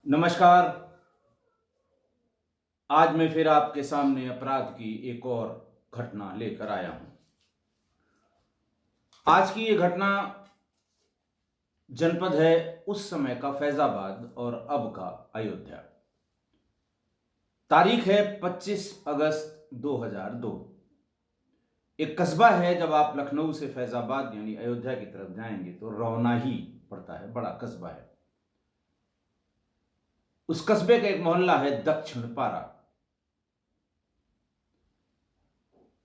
नमस्कार। आज मैं फिर आपके सामने अपराध की एक और घटना लेकर आया हूं। आज की ये घटना जनपद है उस समय का फैजाबाद और अब का अयोध्या। तारीख है 25 अगस्त 2002। एक कस्बा है, जब आप लखनऊ से फैजाबाद यानी अयोध्या की तरफ जाएंगे तो रौना ही पड़ता है, बड़ा कस्बा है। उस कस्बे का एक मोहल्ला है दक्षिण पारा।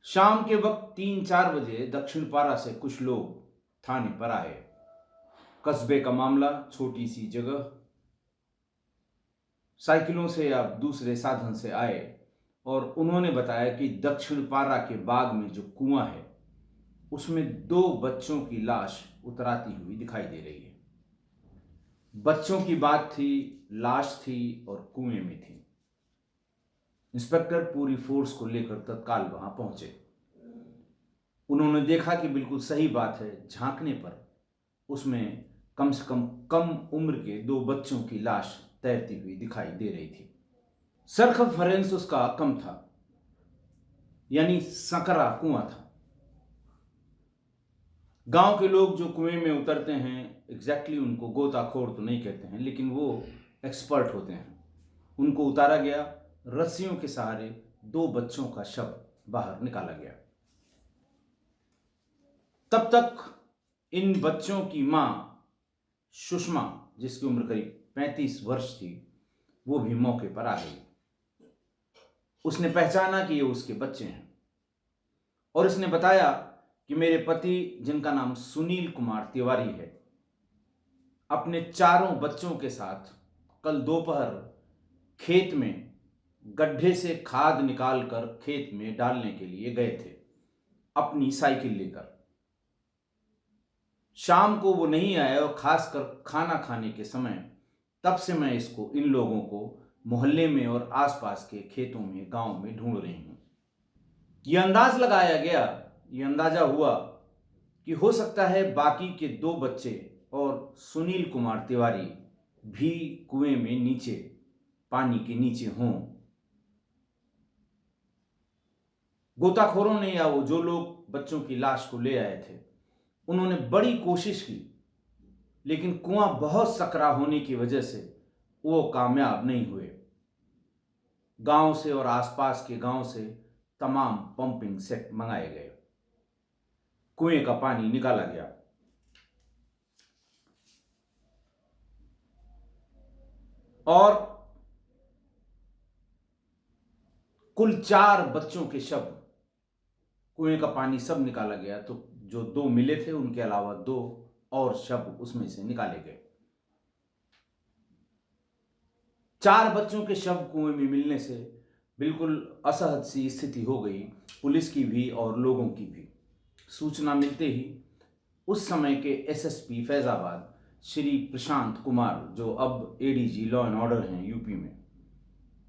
शाम के वक्त 3-4 बजे दक्षिण पारा से कुछ लोग थाने पर आए। कस्बे का मामला, छोटी सी जगह, साइकिलों से या दूसरे साधन से आए और उन्होंने बताया कि दक्षिण पारा के बाग में जो कुआं है उसमें 2 बच्चों की लाश उतराती हुई दिखाई दे रही है। बच्चों की बात थी, लाश थी और कुएं में थी। इंस्पेक्टर पूरी फोर्स को लेकर तत्काल वहां पहुंचे। उन्होंने देखा कि बिल्कुल सही बात है। झांकने पर उसमें कम से कम उम्र के 2 बच्चों की लाश तैरती हुई दिखाई दे रही थी। सरफरेंस उसका कम था, यानी सकरा कुआं था। गांव के लोग जो कुएं में उतरते हैं, एग्जैक्टली उनको गोताखोर तो नहीं कहते हैं, लेकिन वो एक्सपर्ट होते हैं। उनको उतारा गया। रस्सियों के सहारे 2 बच्चों का शव बाहर निकाला गया। तब तक इन बच्चों की मां सुषमा, जिसकी उम्र करीब 35 वर्ष थी, वो भी मौके पर आ गई। उसने पहचाना कि ये उसके बच्चे हैं और उसने बताया कि मेरे पति, जिनका नाम सुनील कुमार तिवारी है, अपने 4 बच्चों के साथ कल दोपहर खेत में गड्ढे से खाद निकालकर खेत में डालने के लिए गए थे, अपनी साइकिल लेकर। शाम को वो नहीं आया और खासकर खाना खाने के समय। तब से मैं इसको, इन लोगों को मोहल्ले में और आसपास के खेतों में, गांव में ढूंढ रही हूं। यह अंदाज लगाया गया, यह अंदाजा हुआ कि हो सकता है बाकी के 2 बच्चे और सुनील कुमार तिवारी भी कुएं में नीचे, पानी के नीचे हों। गोताखोरों ने, या वो जो लोग बच्चों की लाश को ले आए थे, उन्होंने बड़ी कोशिश की, लेकिन कुआं बहुत सकरा होने की वजह से वो कामयाब नहीं हुए। गांव से और आसपास के गांव से तमाम पंपिंग सेट मंगाए गए। कुएं का पानी निकाला गया और कुल 4 बच्चों के शव, कुएं का पानी सब निकाला गया तो जो 2 मिले थे उनके अलावा 2 और शव उसमें से निकाले गए। 4 बच्चों के शव कुएं में मिलने से बिल्कुल असहज सी स्थिति हो गई, पुलिस की भी और लोगों की भी। सूचना मिलते ही उस समय के एसएसपी फैजाबाद श्री प्रशांत कुमार, जो अब एडीजी लॉ एंड ऑर्डर हैं यूपी में,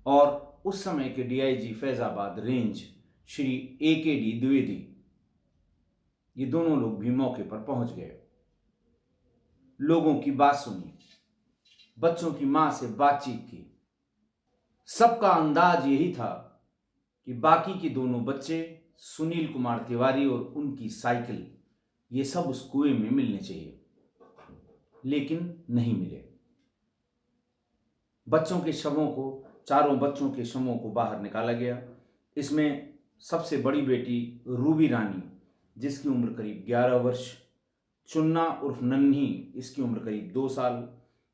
और उस समय के डीआईजी फैजाबाद रेंज श्री एकेडी द्विवेदी, ये दोनों लोग भी मौके पर पहुंच गए। लोगों की बात सुनी, बच्चों की मां से बातचीत की। सबका अंदाज यही था कि बाकी के दोनों बच्चे, सुनील कुमार तिवारी और उनकी साइकिल, ये सब उस कुएं में मिलने चाहिए, लेकिन नहीं मिले। बच्चों के शवों को, 4 बच्चों के शवों को बाहर निकाला गया। इसमें सबसे बड़ी बेटी रूबी रानी, जिसकी उम्र करीब 11 वर्ष, चुन्ना उर्फ नन्ही, इसकी उम्र करीब 2 साल,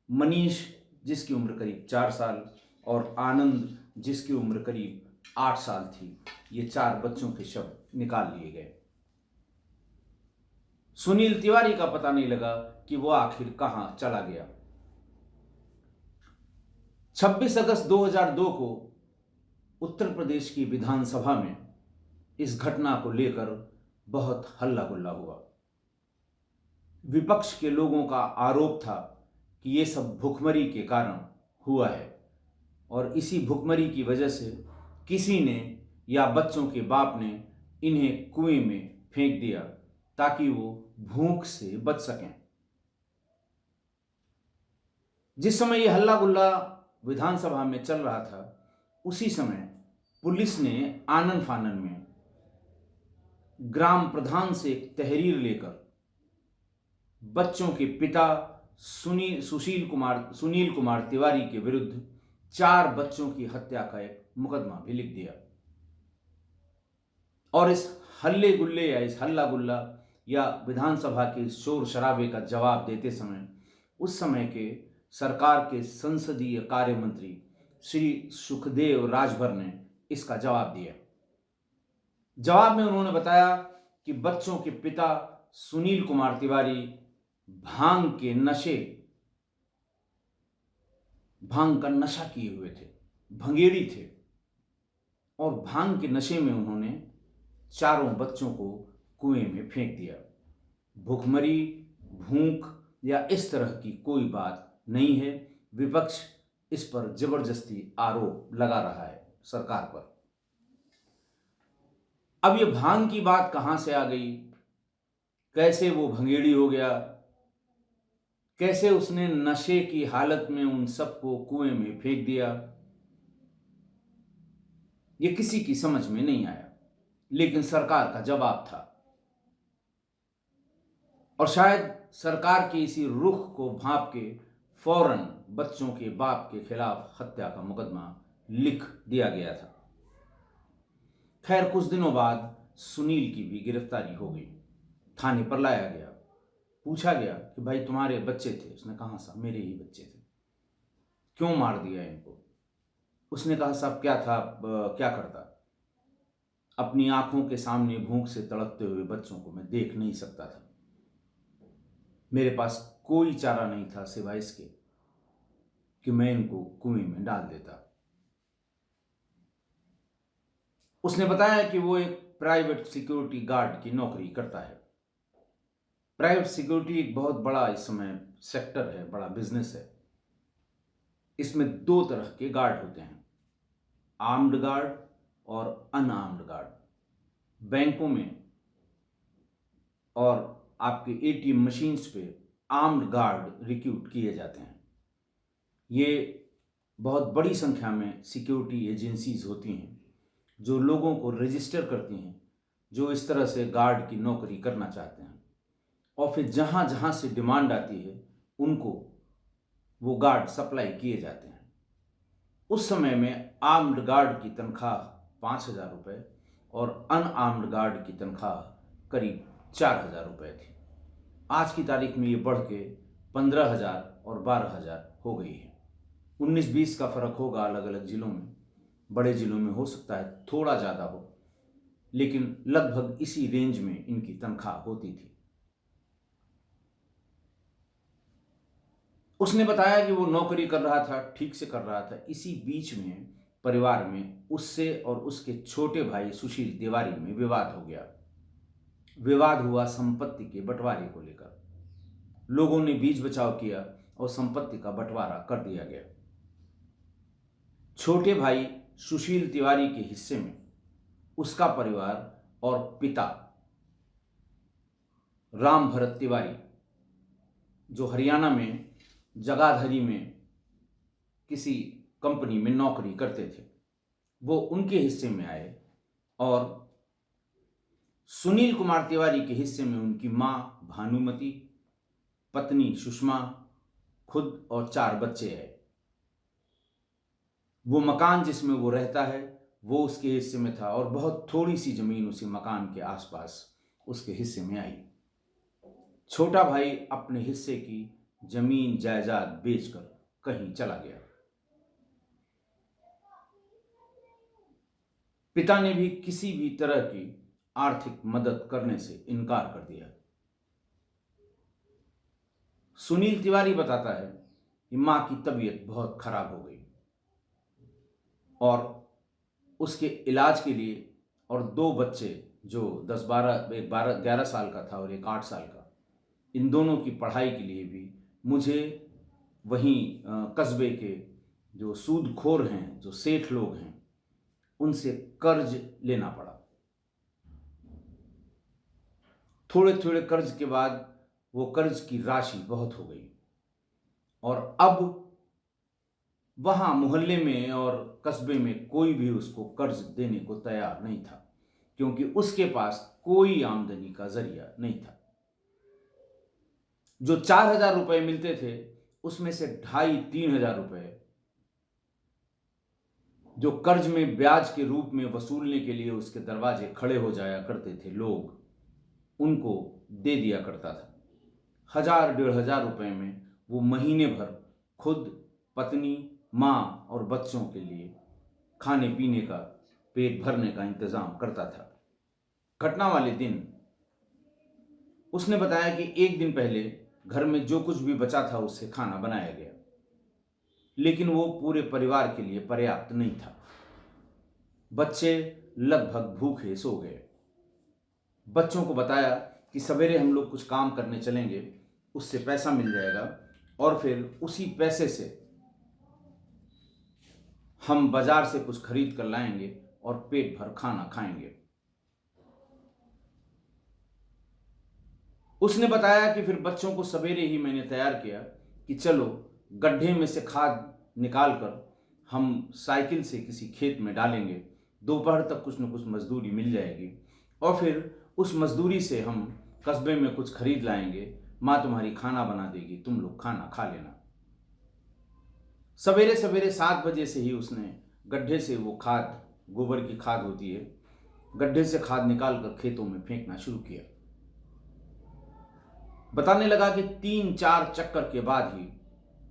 मनीष, जिसकी उम्र करीब 4 साल, और आनंद, जिसकी उम्र करीब 8 साल थी। ये 4 बच्चों के शव निकाल लिए गए। सुनील तिवारी का पता नहीं लगा कि वो आखिर कहां चला गया। 26 अगस्त 2002 को उत्तर प्रदेश की विधानसभा में इस घटना को लेकर बहुत हल्ला गुल्ला हुआ। विपक्ष के लोगों का आरोप था कि ये सब भुखमरी के कारण हुआ है और इसी भुखमरी की वजह से किसी ने या बच्चों के बाप ने इन्हें कुएं में फेंक दिया ताकि वो भूख से बच सकें। जिस समय ये हल्ला गुल्ला विधानसभा में चल रहा था, उसी समय पुलिस ने आनन फानन में ग्राम प्रधान से एक तहरीर लेकर बच्चों के पिता सुनील कुमार तिवारी के विरुद्ध 4 बच्चों की हत्या का एक मुकदमा भी लिख दिया। और इस हल्ले गुल्ले या इस हल्ला गुल्ला या विधानसभा के शोर शराबे का जवाब देते समय उस समय के सरकार के संसदीय कार्य मंत्री श्री सुखदेव राजभर ने इसका जवाब दिया। जवाब में उन्होंने बताया कि बच्चों के पिता सुनील कुमार तिवारी भांग का नशा किए हुए थे, भंगेड़ी थे, और भांग के नशे में उन्होंने चारों बच्चों को कुएं में फेंक दिया। भूखमरी, भूख या इस तरह की कोई बात नहीं है। विपक्ष इस पर जबरदस्ती आरोप लगा रहा है सरकार पर। अब ये भांग की बात कहां से आ गई, कैसे वो भंगेड़ी हो गया, कैसे उसने नशे की हालत में उन सबको कुएं में फेंक दिया, ये किसी की समझ में नहीं आया। लेकिन सरकार का जवाब था, और शायद सरकार के इसी रुख को भांप के फौरन बच्चों के बाप के खिलाफ हत्या का मुकदमा लिख दिया गया था। खैर, कुछ दिनों बाद सुनील की भी गिरफ्तारी हो गई, थाने पर लाया गया। पूछा गया कि भाई तुम्हारे बच्चे थे? उसने कहा साहब मेरे ही बच्चे थे। क्यों मार दिया इनको? उसने कहा साहब क्या था, क्या करता, अपनी आंखों के सामने भूख से तड़पते हुए बच्चों को मैं देख नहीं सकता था। मेरे पास कोई चारा नहीं था सिवाय इसके कि मैं इनको कुएं में डाल देता। उसने बताया कि वो एक प्राइवेट सिक्योरिटी गार्ड की नौकरी करता है। प्राइवेट सिक्योरिटी एक बहुत बड़ा इस समय सेक्टर है, बड़ा बिजनेस है। इसमें 2 तरह के गार्ड होते हैं, आर्म्ड गार्ड और अनआर्म्ड गार्ड। बैंकों में और आपके एटीएम मशीन्स पे आर्म्ड गार्ड रिक्रूट किए जाते हैं। ये बहुत बड़ी संख्या में सिक्योरिटी एजेंसीज होती हैं जो लोगों को रजिस्टर करती हैं, जो इस तरह से गार्ड की नौकरी करना चाहते हैं, और फिर जहाँ जहाँ से डिमांड आती है उनको वो गार्ड सप्लाई किए जाते हैं। उस समय में आर्म्ड गार्ड की तनख्वाह 5,000 रुपये और अनआर्म्ड गार्ड की तनख्वाह करीब 4,000 रुपये थी। आज की तारीख में ये बढ़ के 15,000 और 12,000 हो गई है। 19-20 का फर्क होगा अलग अलग जिलों में। बड़े जिलों में हो सकता है थोड़ा ज़्यादा हो, लेकिन लगभग इसी रेंज में इनकी तनख्वाह होती थी। उसने बताया कि वो नौकरी कर रहा था, ठीक से कर रहा था। इसी बीच में परिवार में उससे और उसके छोटे भाई सुशील तिवारी में विवाद हो गया। विवाद हुआ संपत्ति के बंटवारे को लेकर। लोगों ने बीच बचाव किया और संपत्ति का बंटवारा कर दिया गया। छोटे भाई सुशील तिवारी के हिस्से में उसका परिवार और पिता राम भरत तिवारी, जो हरियाणा में जगाधरी में किसी कंपनी में नौकरी करते थे, वो उनके हिस्से में आए। और सुनील कुमार तिवारी के हिस्से में उनकी मां भानुमति, पत्नी सुषमा, खुद और 4 बच्चे हैं। वो मकान जिसमें वो रहता है वो उसके हिस्से में था, और बहुत थोड़ी सी जमीन उसी मकान के आसपास उसके हिस्से में आई। छोटा भाई अपने हिस्से की जमीन जायदाद बेचकर कहीं चला गया। पिता ने भी किसी भी तरह की आर्थिक मदद करने से इनकार कर दिया। सुनील तिवारी बताता है कि मां की तबीयत बहुत खराब हो गई और उसके इलाज के लिए, और 2 बच्चे जो 10-12, एक 11 साल का था और एक 8 साल का, इन दोनों की पढ़ाई के लिए भी मुझे वहीं कस्बे के जो सूदखोर हैं, जो सेठ लोग हैं, उनसे कर्ज लेना पड़ा। थोड़े थोड़े कर्ज के बाद वो कर्ज की राशि बहुत हो गई, और अब वहाँ मोहल्ले में और कस्बे में कोई भी उसको कर्ज देने को तैयार नहीं था, क्योंकि उसके पास कोई आमदनी का जरिया नहीं था। जो 4,000 रुपए मिलते थे, उसमें से 2,500-3,000 रुपए जो कर्ज में ब्याज के रूप में वसूलने के लिए उसके दरवाजे खड़े हो जाया करते थे लोग, उनको दे दिया करता था। 1,000-1,500 रुपए में वो महीने भर खुद, पत्नी, माँ और बच्चों के लिए खाने पीने का, पेट भरने का इंतजाम करता था। घटना वाले दिन उसने बताया कि एक दिन पहले घर में जो कुछ भी बचा था उससे खाना बनाया गया, लेकिन वो पूरे परिवार के लिए पर्याप्त नहीं था। बच्चे लगभग भूखे सो गए। बच्चों को बताया कि सवेरे हम लोग कुछ काम करने चलेंगे, उससे पैसा मिल जाएगा और फिर उसी पैसे से हम बाजार से कुछ खरीद कर लाएंगे और पेट भर खाना खाएंगे। उसने बताया कि फिर बच्चों को सवेरे ही मैंने तैयार किया कि चलो गड्ढे में से खाद निकाल कर हम साइकिल से किसी खेत में डालेंगे, दोपहर तक कुछ न कुछ मजदूरी मिल जाएगी और फिर उस मजदूरी से हम कस्बे में कुछ खरीद लाएंगे, माँ तुम्हारी खाना बना देगी, तुम लोग खाना खा लेना। सवेरे सवेरे 7 बजे से ही उसने गड्ढे से वो खाद, गोबर की खाद होती है, गड्ढे से खाद निकाल कर खेतों में फेंकना शुरू किया। बताने लगा कि 3-4 चक्कर के बाद ही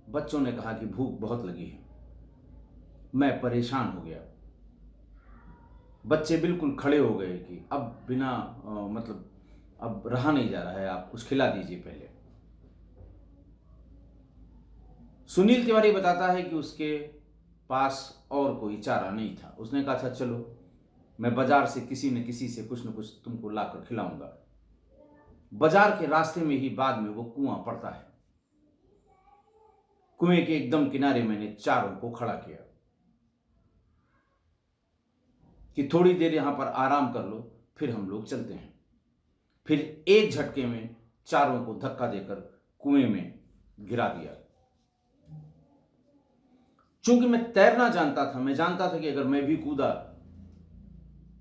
बच्चों ने कहा कि भूख बहुत लगी है। मैं परेशान हो गया। बच्चे बिल्कुल खड़े हो गए कि अब बिना मतलब अब रहा नहीं जा रहा है, आप कुछ खिला दीजिए पहले। सुनील तिवारी बताता है कि उसके पास और कोई चारा नहीं था। उसने कहा था चलो मैं बाजार से किसी न किसी से कुछ न कुछ तुमको लाकर खिलाऊंगा। बाजार के रास्ते में ही बाद में वो कुआं पड़ता है। कुएं के एकदम किनारे मैंने चारों को खड़ा किया कि थोड़ी देर यहां पर आराम कर लो, फिर हम लोग चलते हैं। फिर एक झटके में चारों को धक्का देकर कुएं में गिरा दिया। चूंकि मैं तैरना जानता था, मैं जानता था कि अगर मैं भी कूदा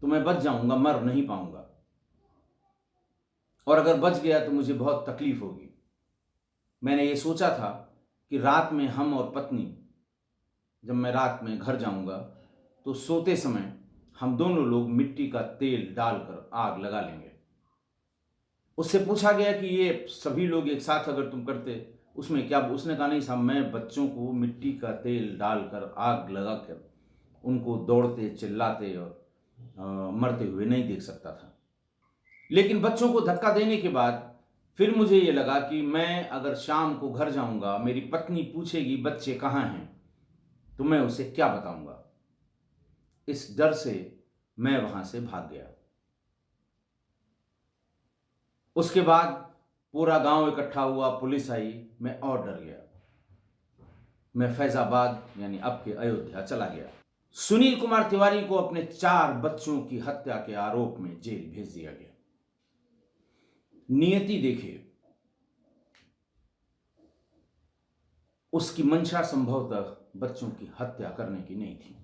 तो मैं बच जाऊंगा, मर नहीं पाऊंगा, और अगर बच गया तो मुझे बहुत तकलीफ होगी। मैंने ये सोचा था कि रात में हम और पत्नी, जब मैं रात में घर जाऊंगा तो सोते समय हम दोनों लोग मिट्टी का तेल डालकर आग लगा लेंगे। उससे पूछा गया कि ये सभी लोग एक साथ अगर तुम करते उसमें क्या? उसने कहा नहीं साहब, मैं बच्चों को मिट्टी का तेल डालकर आग लगाकर उनको दौड़ते, चिल्लाते और मरते हुए नहीं देख सकता था। लेकिन बच्चों को धक्का देने के बाद फिर मुझे ये लगा कि मैं अगर शाम को घर जाऊंगा, मेरी पत्नी पूछेगी बच्चे कहाँ हैं, तो मैं उसे क्या बताऊंगा। इस डर से मैं वहां से भाग गया। उसके बाद पूरा गांव इकट्ठा हुआ, पुलिस आई, मैं और डर गया। मैं फैजाबाद यानी अब के अयोध्या चला गया। सुनील कुमार तिवारी को अपने 4 बच्चों की हत्या के आरोप में जेल भेज दिया गया। नियति देखिए, उसकी मंशा संभवतः बच्चों की हत्या करने की नहीं थी।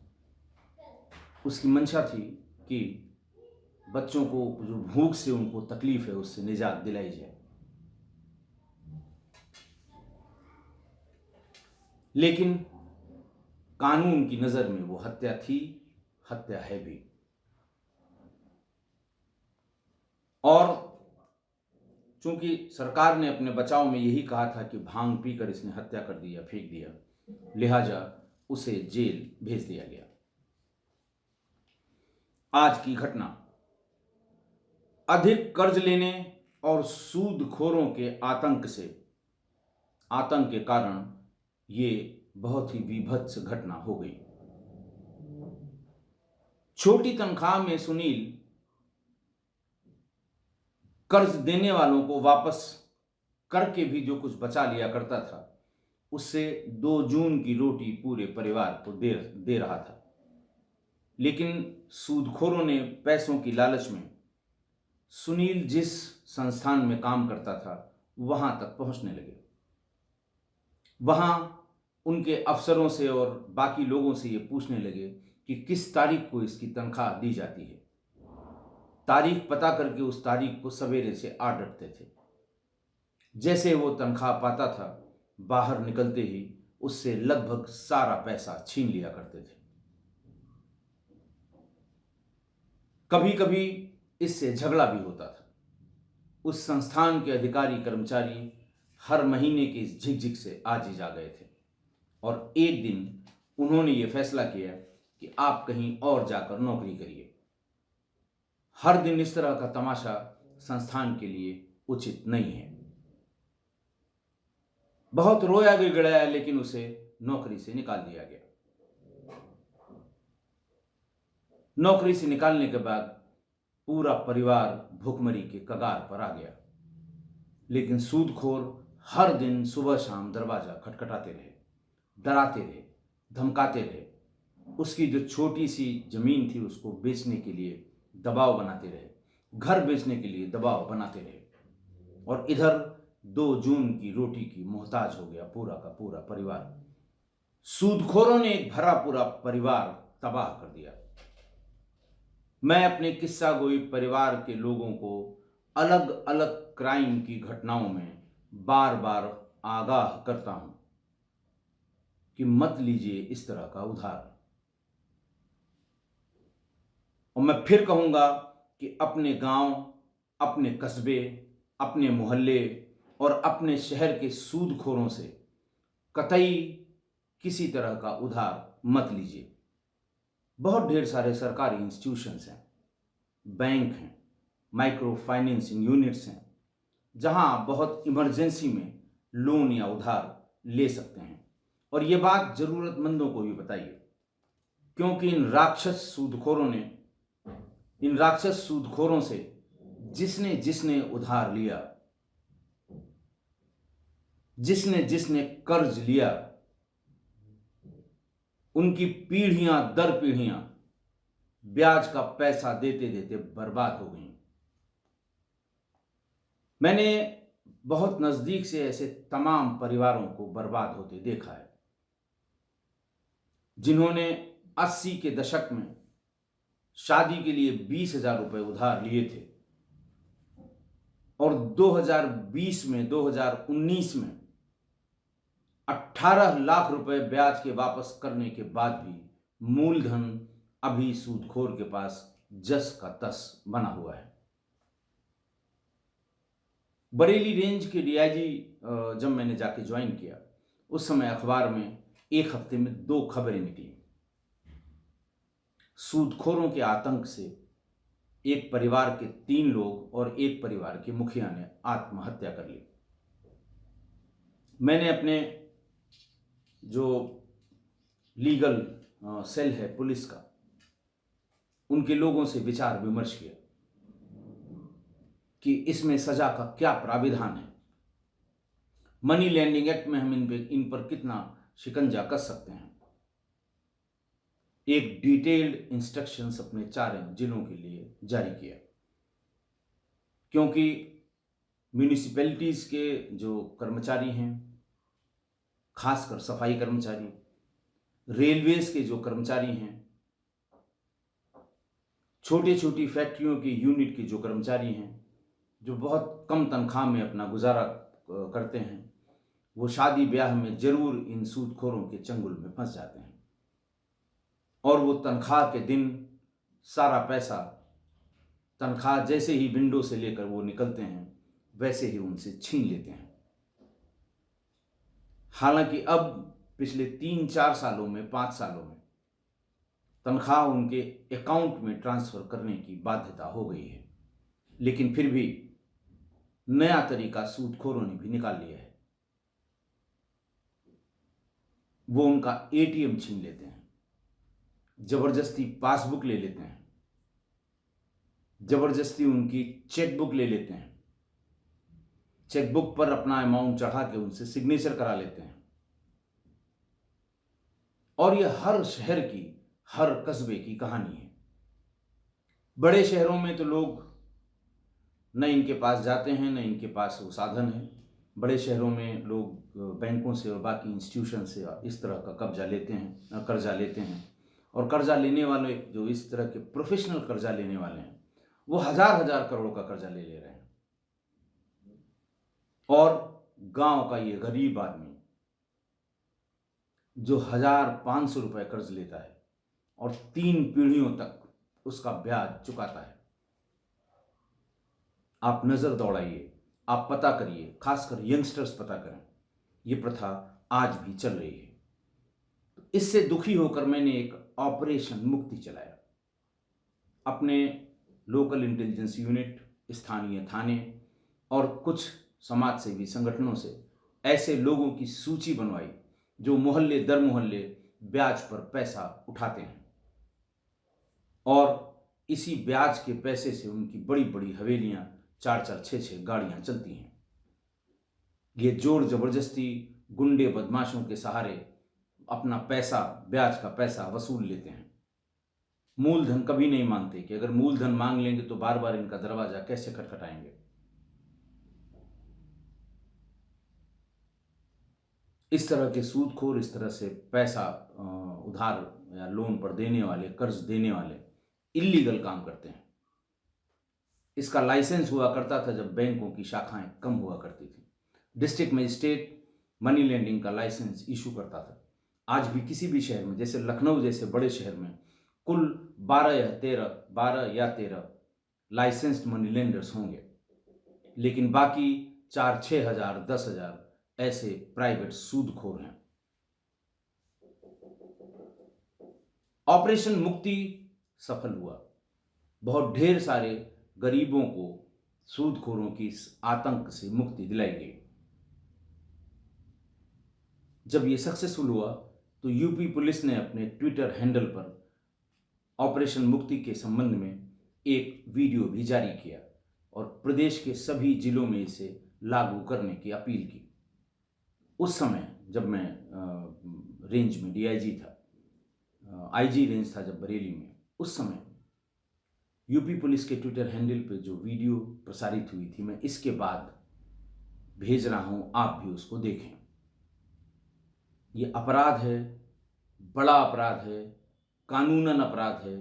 उसकी मंशा थी कि बच्चों को जो भूख से उनको तकलीफ है उससे निजात दिलाई जाए। लेकिन कानून की नजर में वो हत्या थी, हत्या है भी। और चूंकि सरकार ने अपने बचाव में यही कहा था कि भांग पीकर इसने हत्या कर दी या फेंक दिया, लिहाजा उसे जेल भेज दिया गया। आज की घटना अधिक कर्ज लेने और सूदखोरों के आतंक के कारण ये बहुत ही विभत्स घटना हो गई। छोटी तनख्वाह में सुनील कर्ज देने वालों को वापस करके भी जो कुछ बचा लिया करता था, उससे 2 जून की रोटी पूरे परिवार को दे रहा था। लेकिन सूदखोरों ने पैसों की लालच में सुनील जिस संस्थान में काम करता था वहां तक पहुंचने लगे। वहां उनके अफसरों से और बाकी लोगों से ये पूछने लगे कि किस तारीख को इसकी तनख्वाह दी जाती है। तारीख पता करके उस तारीख को सवेरे से आ डटते थे। जैसे वो तनख्वाह पाता था, बाहर निकलते ही उससे लगभग सारा पैसा छीन लिया करते थे। कभी कभी इससे झगड़ा भी होता था। उस संस्थान के अधिकारी कर्मचारी हर महीने की इस झिकझिक से आजीज आ गए थे और एक दिन उन्होंने ये फैसला किया कि आप कहीं और जाकर नौकरी करिए। हर दिन इस तरह का तमाशा संस्थान के लिए उचित नहीं है। बहुत रोया गिड़गिड़ाया, लेकिन उसे नौकरी से निकाल दिया गया। नौकरी से निकालने के बाद पूरा परिवार भुखमरी के कगार पर आ गया, लेकिन सूदखोर हर दिन सुबह शाम दरवाजा खटखटाते रहे, डराते रहे, धमकाते रहे। उसकी जो छोटी सी जमीन थी उसको बेचने के लिए दबाव बनाते रहे, घर बेचने के लिए दबाव बनाते रहे, और इधर 2 जून की रोटी की मोहताज हो गया पूरा का पूरा परिवार। सूदखोरों ने एक भरा पूरा परिवार तबाह कर दिया। मैं अपने किस्सा गोई परिवार के लोगों को अलग अलग क्राइम की घटनाओं में बार बार आगाह करता हूं कि मत लीजिए इस तरह का उधार। और मैं फिर कहूंगा कि अपने गांव, अपने कस्बे, अपने मोहल्ले और अपने शहर के सूदखोरों से कतई किसी तरह का उधार मत लीजिए। बहुत ढेर सारे सरकारी इंस्टीट्यूशंस हैं, बैंक हैं, माइक्रो फाइनेंसिंग यूनिट्स हैं, जहां बहुत इमरजेंसी में लोन या उधार ले सकते हैं। और ये बात जरूरतमंदों को भी बताइए, क्योंकि इन राक्षस सूदखोरों से जिसने जिसने उधार लिया, जिसने जिसने कर्ज लिया, उनकी पीढ़ियां दर पीढ़ियां ब्याज का पैसा देते देते बर्बाद हो गई। मैंने बहुत नजदीक से ऐसे तमाम परिवारों को बर्बाद होते देखा है, जिन्होंने 80 के दशक में शादी के लिए 20,000 रुपए उधार लिए थे और 2019 में 18 लाख रुपए ब्याज के वापस करने के बाद भी मूलधन अभी सूदखोर के पास जस का तस बना हुआ है। बरेली रेंज के डीआईजी जब मैंने जाके ज्वाइन किया, उस समय अखबार में एक हफ्ते में 2 खबरें निकली। सूदखोरों के आतंक से एक परिवार के 3 लोग और एक परिवार के मुखिया ने आत्महत्या कर ली। मैंने अपने जो लीगल सेल है पुलिस का, उनके लोगों से विचार विमर्श किया कि इसमें सजा का क्या प्राविधान है, मनी लैंडिंग एक्ट में हम इन पर कितना शिकंजा कस सकते हैं। एक डिटेल्ड इंस्ट्रक्शंस अपने 4 जिलों के लिए जारी किया, क्योंकि म्यूनिसिपैलिटीज के जो कर्मचारी हैं, खासकर सफाई कर्मचारी, रेलवेज के जो कर्मचारी हैं, छोटी छोटी फैक्ट्रियों की यूनिट के जो कर्मचारी हैं, जो बहुत कम तनख्वाह में अपना गुजारा करते हैं, वो शादी ब्याह में जरूर इन सूदखोरों के चंगुल में फंस जाते हैं और वो तनख्वाह के दिन सारा पैसा, तनख्वाह जैसे ही विंडो से लेकर वो निकलते हैं वैसे ही उनसे छीन लेते हैं। हालांकि अब पिछले 3-4 सालों में, 5 सालों में तनख्वाह उनके अकाउंट में ट्रांसफर करने की बाध्यता हो गई है, लेकिन फिर भी नया तरीका सूदखोरों ने भी निकाल लिया है। वो उनका एटीएम छीन लेते हैं, जबरदस्ती पासबुक ले लेते हैं, जबरदस्ती उनकी चेकबुक ले लेते हैं, चेकबुक पर अपना अमाउंट चढ़ा के उनसे सिग्नेचर करा लेते हैं। और यह हर शहर की, हर कस्बे की कहानी है। बड़े शहरों में तो लोग न इनके पास जाते हैं, न इनके पास वो साधन है, बड़े शहरों में लोग बैंकों से और बाकी इंस्टीट्यूशन से इस तरह का कर्जा लेते हैं, और कर्जा लेने वाले जो इस तरह के प्रोफेशनल कर्जा लेने वाले हैं वो हजार हजार करोड़ का कर्जा ले रहे हैं। और गांव का ये गरीब आदमी जो 1,500 रुपए कर्ज लेता है और 3 पीढ़ियों तक उसका ब्याज चुकाता है। आप नजर दौड़ाइए, आप पता करिए, खासकर यंगस्टर्स पता करें, ये प्रथा आज भी चल रही है। इससे दुखी होकर मैंने एक ऑपरेशन मुक्ति चलाया। अपने लोकल इंटेलिजेंस यूनिट, स्थानीय थाने और कुछ समाज सेवी संगठनों से ऐसे लोगों की सूची बनवाई जो मोहल्ले दर मोहल्ले ब्याज पर पैसा उठाते हैं, और इसी ब्याज के पैसे से उनकी बड़ी बड़ी हवेलियां, 4-4, 6-6 गाड़ियां चलती हैं। ये जोर जबरदस्ती गुंडे बदमाशों के सहारे अपना पैसा, ब्याज का पैसा वसूल लेते हैं। मूलधन कभी नहीं मांगते कि अगर मूलधन मांग लेंगे तो बार बार इनका दरवाजा कैसे खटखटाएंगे। इस तरह के सूदखोर, इस तरह से पैसा उधार या लोन पर देने वाले, कर्ज देने वाले इल्लीगल काम करते हैं। इसका लाइसेंस हुआ करता था जब बैंकों की शाखाएं कम हुआ करती थी। डिस्ट्रिक्ट मजिस्ट्रेट मनी लेंडिंग का लाइसेंस इशू करता था। आज भी किसी भी शहर में, जैसे लखनऊ जैसे बड़े शहर में, कुल 12 या 13 लाइसेंस्ड मनी लेंडर्स होंगे, लेकिन बाकी 4-6 हजार, 10 हजार ऐसे प्राइवेट सूदखोर हैं। ऑपरेशन मुक्ति सफल हुआ। बहुत ढेर सारे गरीबों को सूदखोरों की इस आतंक से मुक्ति दिलाई गई। जब ये सक्सेसफुल हुआ तो यूपी पुलिस ने अपने ट्विटर हैंडल पर ऑपरेशन मुक्ति के संबंध में एक वीडियो भी जारी किया और प्रदेश के सभी जिलों में इसे लागू करने की अपील की। उस समय जब मैं रेंज में डीआईजी था, आईजी रेंज था जब बरेली में, उस समय यूपी पुलिस के ट्विटर हैंडल पे जो वीडियो प्रसारित हुई थी, मैं इसके बाद भेज रहा हूं, आप भी उसको देखें। ये अपराध है, बड़ा अपराध है, कानूनन अपराध है।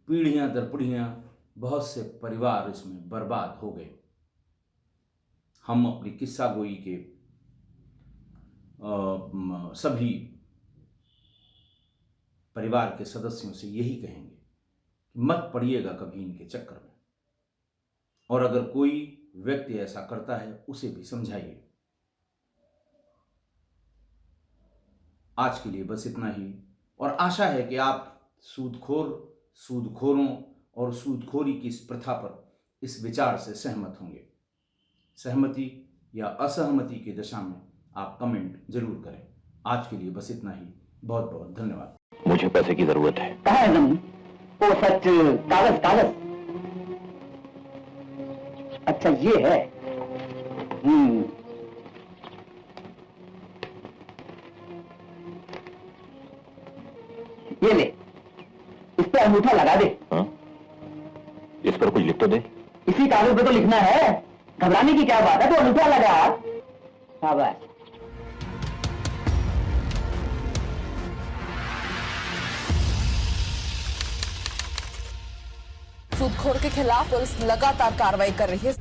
पीढ़ियां दर पीढ़ियां बहुत से परिवार इसमें बर्बाद हो गए। हम अपनी किस्सा गोई के सभी परिवार के सदस्यों से यही कहेंगे कि मत पड़िएगा कभी इनके चक्कर में, और अगर कोई व्यक्ति ऐसा करता है उसे भी समझाइए। आज के लिए बस इतना ही, और आशा है कि आप सूदखोरों और सूदखोरी की इस प्रथा पर, इस विचार से सहमत होंगे। सहमति या असहमति की दशा में आप कमेंट जरूर करें। आज के लिए बस इतना ही, बहुत बहुत धन्यवाद। मुझे पैसे की जरूरत है। कहाँ है जमीन? ओ सच, कागज। अच्छा ये है। ये ले, इस पे अंगूठा लगा दे। हाँ? इस पर कुछ लिख तो दे। इसी कागज पे तो लिखना है, घबराने की क्या बात है, तो अंगूठा लगा। शाबाश। सूदखोर के खिलाफ पुलिस लगातार कार्रवाई कर रही है।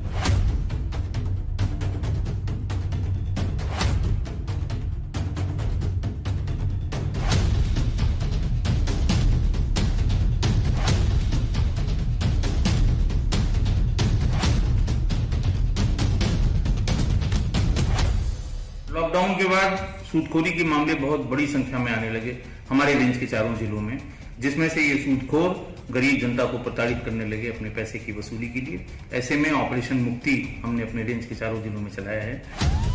लॉकडाउन के बाद सूदखोरी के मामले बहुत बड़ी संख्या में आने लगे हमारे रेंज के चारों जिलों में, जिसमें से ये सूदखोर गरीब जनता को प्रताड़ित करने लगे अपने पैसे की वसूली के लिए। ऐसे में ऑपरेशन मुक्ति हमने अपने रेंज के चारों जिलों में चलाया है।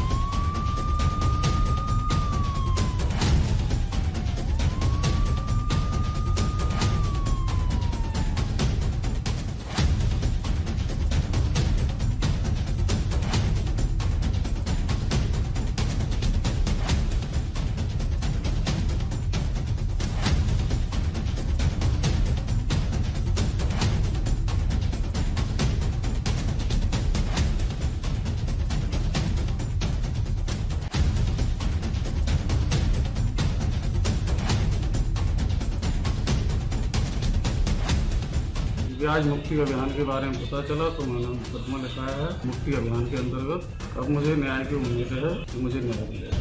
आज मुक्ति अभियान के बारे में पता चला तो मैंने मुकदमा लिखाया है मुक्ति अभियान के अंतर्गत। अब मुझे न्याय की उम्मीद है कि मुझे न्याय मिलेगा।